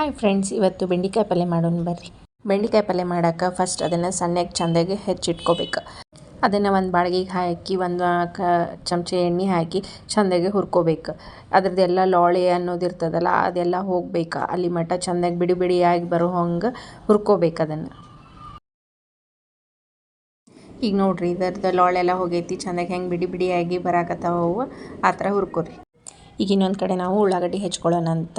Hi friends, ಇವತ್ತು ಬೆಂಡೆಕಾಯಿ ಪಲ್ಯ ಮಾಡೋಣ ಬರ್ರಿ. ಬೆಂಡೆಕಾಯಿ ಪಲ್ಯ ಮಾಡೋಕೆ ಫಸ್ಟ್ ಅದನ್ನು ಸಣ್ಣಗೆ ಚೆಂದಾಗಿ ಹೆಚ್ಚಿಟ್ಕೋಬೇಕು. ಅದನ್ನು ಒಂದು ಬಾಳ್ಗಿಗೆ ಹಾಕಿ ಒಂದು ಚಮಚ ಎಣ್ಣೆ ಹಾಕಿ ಚೆಂದಾಗಿ ಹುರ್ಕೋಬೇಕು. ಅದ್ರದ್ದೆಲ್ಲ ಲೋಳೆ ಅನ್ನೋದು ಇರ್ತದಲ್ಲ ಅದೆಲ್ಲ ಹೋಗ್ಬೇಕು. ಅಲ್ಲಿ ಮಟ್ಟ ಚೆಂದಾಗಿ ಬಿಡಿ ಬಿಡಿಯಾಗಿ ಬರೋ ಹಂಗೆ ಹುರ್ಕೋಬೇಕು ಅದನ್ನು. ಈಗ ನೋಡಿರಿ, ಇದರದ್ದು ಲೋಳೆಲ್ಲ ಹೋಗೈತಿ, ಚೆಂದಾಗಿ ಹೆಂಗೆ ಬಿಡಿ ಬಿಡಿಯಾಗಿ ಬರಾಕತ್ತಾವು ಆ ಥರ ಹುರ್ಕೋರಿ. ಈಗ ಇನ್ನೊಂದು ಕಡೆ ನಾವು ಉಳ್ಳಾಗಡ್ಡಿ ಹೆಚ್ಕೊಳ್ಳೋಣ ಅಂತ.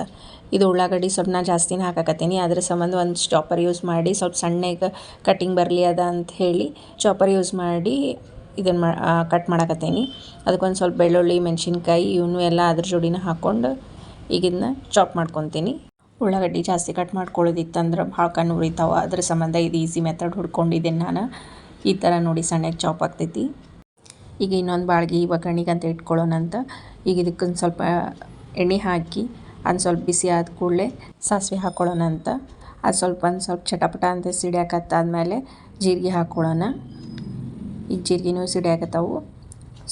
ಇದು ಉಳ್ಳಾಗಡ್ಡಿ ಸ್ವಲ್ಪ ನಾ ಜಾಸ್ತಿನೇ ಹಾಕಕತ್ತೀನಿ. ಅದ್ರ ಸಂಬಂಧ ಒಂದು ಚಾಪರ್ ಯೂಸ್ ಮಾಡಿ ಸ್ವಲ್ಪ ಸಣ್ಣಗೆ ಕಟ್ಟಿಂಗ್ ಬರಲಿ ಅದ ಅಂತ ಹೇಳಿ ಚಾಪರ್ ಯೂಸ್ ಮಾಡಿ ಇದನ್ನು ಕಟ್ ಮಾಡಕತ್ತೀನಿ. ಅದಕ್ಕೊಂದು ಸ್ವಲ್ಪ ಬೆಳ್ಳುಳ್ಳಿ, ಮೆಣಸಿನ್ಕಾಯಿ ಇವನು ಎಲ್ಲ ಅದ್ರ ಜೋಡಿನ ಹಾಕ್ಕೊಂಡು ಈಗ ಇದನ್ನ ಚಾಪ್ ಮಾಡ್ಕೊತೀನಿ. ಉಳ್ಳಾಗಡ್ಡಿ ಜಾಸ್ತಿ ಕಟ್ ಮಾಡ್ಕೊಳ್ಳೋದಿತ್ತಂದ್ರೆ ಭಾಳ ಕಣ್ಣು ಉರಿತಾವೆ. ಅದ್ರ ಸಂಬಂಧ ಇದು ಈಸಿ ಮೆಥಡ್ ಹುಡ್ಕೊಂಡಿದ್ದೀನಿ ನಾನು. ಈ ಥರ ನೋಡಿ ಸಣ್ಣಗೆ ಚಾಪ್ ಆಗ್ತೈತಿ. ಈಗ ಇನ್ನೊಂದು ಬಾಳ್ಗೆ ಒಗ್ಗರಣೆಗೆ ಅಂತ ಇಟ್ಕೊಳ್ಳೋಣ ಅಂತ. ಈಗ ಇದಕ್ಕೊಂದು ಸ್ವಲ್ಪ ಎಣ್ಣೆ ಹಾಕಿ ಅದು ಸ್ವಲ್ಪ ಬಿಸಿ ಆದ ಕೂಡಲೇ ಸಾಸಿವೆ ಹಾಕ್ಕೊಳ್ಳೋಣ ಅಂತ. ಅದು ಒಂದು ಸ್ವಲ್ಪ ಚಟಪಟ ಅಂತ ಸಿಡಿಯಾಕತ್ತಾದ್ಮೇಲೆ ಜೀರಿಗೆ ಹಾಕ್ಕೊಳ್ಳೋಣ. ಈಗ ಜೀರಿಗೆನೂ ಸಿಡಿಯಾಕತ್ತಾವು.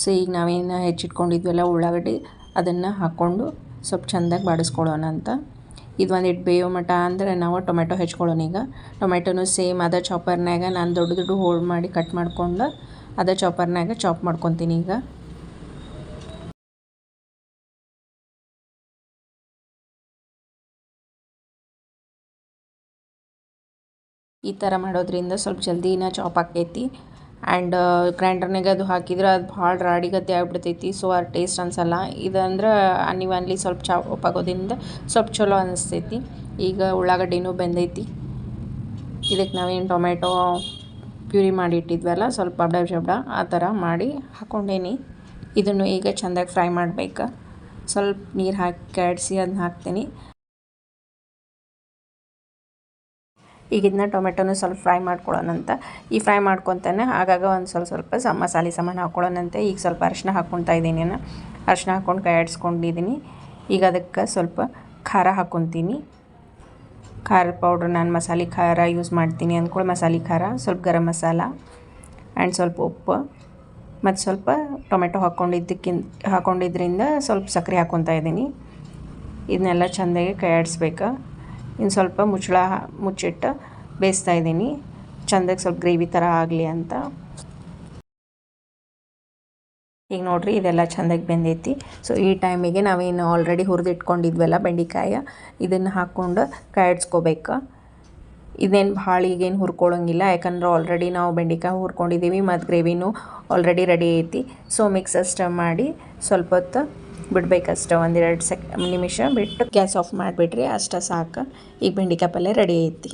ಸೊ ಈಗ ನಾವೇನು ಹೆಚ್ಚಿಟ್ಕೊಂಡಿದ್ವಲ್ಲ ಉಳ್ಳಾಗಡ್ಡಿ ಅದನ್ನು ಹಾಕ್ಕೊಂಡು ಸ್ವಲ್ಪ ಚೆಂದಾಗಿ ಬಾಡಿಸ್ಕೊಳ್ಳೋಣ ಅಂತ. ಇದು ಒಂದಿಟ್ಟು ಬೇಯೋ ಮಟ್ಟ ಅಂದರೆ ನಾವು ಟೊಮೆಟೊ ಹೆಚ್ಕೊಳ್ಳೋಣ. ಈಗ ಟೊಮೆಟೊನೂ ಸೇಮ್ ಅದೇ ಚಾಪರ್ನಾಗ ನಾನು ದೊಡ್ಡ ದೊಡ್ಡ ಹೋಳು ಮಾಡಿ ಕಟ್ ಮಾಡ್ಕೊಂಡು ಅದೇ ಚಾಪರ್ನಾಗ ಚಾಪ್ ಮಾಡ್ಕೊತೀನಿ. ಈಗ ಈ ಥರ ಮಾಡೋದ್ರಿಂದ ಸ್ವಲ್ಪ ಜಲ್ದಿನ ಚಾಪ್ ಆಕೈತಿ. ಆ್ಯಂಡ್ ಗ್ರೈಂಡರ್ನಾಗ ಅದು ಹಾಕಿದ್ರೆ ಅದು ಭಾಳ ರಾಡಿಗತ್ತೆ ಆಗ್ಬಿಡ್ತೈತಿ. ಸೊ ಆ ಟೇಸ್ಟ್ ಅನ್ಸಲ್ಲ. ಇದಂದ್ರೆ ಅನ್ಲಿ ಸ್ವಲ್ಪ ಚಾಪ್ ಆಗೋದ್ರಿಂದ ಸ್ವಲ್ಪ ಚಲೋ ಅನಿಸ್ತೈತಿ. ಈಗ ಉಳ್ಳಾಗಡ್ಡಿನೂ ಬೆಂದೈತಿ. ಇದಕ್ಕೆ ನಾವೇನು ಟೊಮೆಟೊ ಪ್ಯೂರಿ ಮಾಡಿ ಇಟ್ಟಿದ್ವಲ್ಲ ಸ್ವಲ್ಪ ಜಬ್ಡ ಆ ಥರ ಮಾಡಿ ಹಾಕ್ಕೊಂಡೇನಿ. ಇದನ್ನು ಈಗ ಚೆಂದಾಗಿ ಫ್ರೈ ಮಾಡಬೇಕು. ಸ್ವಲ್ಪ ನೀರು ಹಾಕಿ ಕೆಡಿಸಿ ಅದನ್ನ ಹಾಕ್ತೀನಿ. ಈಗ ಇದನ್ನ ಟೊಮೆಟೊನು ಸ್ವಲ್ಪ ಫ್ರೈ ಮಾಡ್ಕೊಳ್ಳೋಣಂತ. ಈ ಫ್ರೈ ಮಾಡ್ಕೊತಾನೆ ಆಗಾಗ ಒಂದು ಸ್ವಲ್ಪ ಮಸಾಲೆ ಸಾಮಾನು ಹಾಕ್ಕೊಳ್ಳೋಣಂತೆ. ಈಗ ಸ್ವಲ್ಪ ಅರಿಶಿನ ಹಾಕ್ಕೊತಾ ಇದ್ದೀನಿ. ನಾನು ಅರಿಶಿನ ಹಾಕ್ಕೊಂಡು ಕೈ ಆಡಿಸ್ಕೊಂಡಿದ್ದೀನಿ. ಈಗ ಅದಕ್ಕೆ ಸ್ವಲ್ಪ ಖಾರ ಹಾಕ್ಕೊತೀನಿ. ಖಾರದ ಪೌಡ್ರ್ ನಾನು ಮಸಾಲೆ ಖಾರ ಯೂಸ್ ಮಾಡ್ತೀನಿ ಅಂದ್ಕೊಳ್ಳಿ. ಮಸಾಲೆ ಖಾರ, ಸ್ವಲ್ಪ ಗರಂ ಮಸಾಲ ಆ್ಯಂಡ್ ಸ್ವಲ್ಪ ಉಪ್ಪು ಮತ್ತು ಸ್ವಲ್ಪ ಟೊಮೆಟೊ ಹಾಕ್ಕೊಂಡಿದ್ರಿಂದ ಸ್ವಲ್ಪ ಸಕ್ಕರೆ ಹಾಕ್ಕೊತಾ ಇದ್ದೀನಿ. ಇದನ್ನೆಲ್ಲ ಚೆಂದಾಗಿ ಕೈ ಆಡಿಸ್ಬೇಕು. ಇನ್ನು ಸ್ವಲ್ಪ ಮುಚ್ಚಿಟ್ಟು ಬೇಯಿಸ್ತಾ ಇದ್ದೀನಿ. ಚೆಂದಾಗಿ ಸ್ವಲ್ಪ ಗ್ರೇವಿ ಥರ ಆಗಲಿ ಅಂತ. ಈಗ ನೋಡಿರಿ, ಇದೆಲ್ಲ ಚೆಂದಾಗಿ ಬೆಂದೈತಿ. ಸೊ ಈ ಟೈಮಿಗೆ ನಾವೇನು ಆಲ್ರೆಡಿ ಹುರಿದಿಟ್ಕೊಂಡಿದ್ವಲ್ಲ ಬೆಂಡೆಕಾಯಿ ಇದನ್ನು ಹಾಕ್ಕೊಂಡು ಕಾಯಿಡ್ಸ್ಕೋಬೇಕು. ಇದೇನು ಭಾಳ ಈಗೇನು ಹುರ್ಕೊಳ್ಳೋಂಗಿಲ್ಲ, ಯಾಕಂದ್ರೆ ಆಲ್ರೆಡಿ ನಾವು ಬೆಂಡೆಕಾಯಿ ಹುರ್ಕೊಂಡಿದ್ದೀವಿ ಮತ್ತು ಗ್ರೇವಿನೂ ಆಲ್ರೆಡಿ ರೆಡಿ ಐತಿ. ಸೊ ಮಿಕ್ಸ್ ಅಷ್ಟು ಮಾಡಿ ಸ್ವಲ್ಪ ಹೊತ್ತು ಬಿಡಬೇಕಷ್ಟೆ. 1-2 ನಿಮಿಷ ಬಿಟ್ಟು ಗ್ಯಾಸ್ ಆಫ್ ಮಾಡಿಬಿಟ್ರಿ ಅಷ್ಟೇ ಸಾಕು. ಈಗ ಬೆಂಡೆಕಾಯಿ ಪಲ್ಯ ರೆಡಿ ಐತಿ.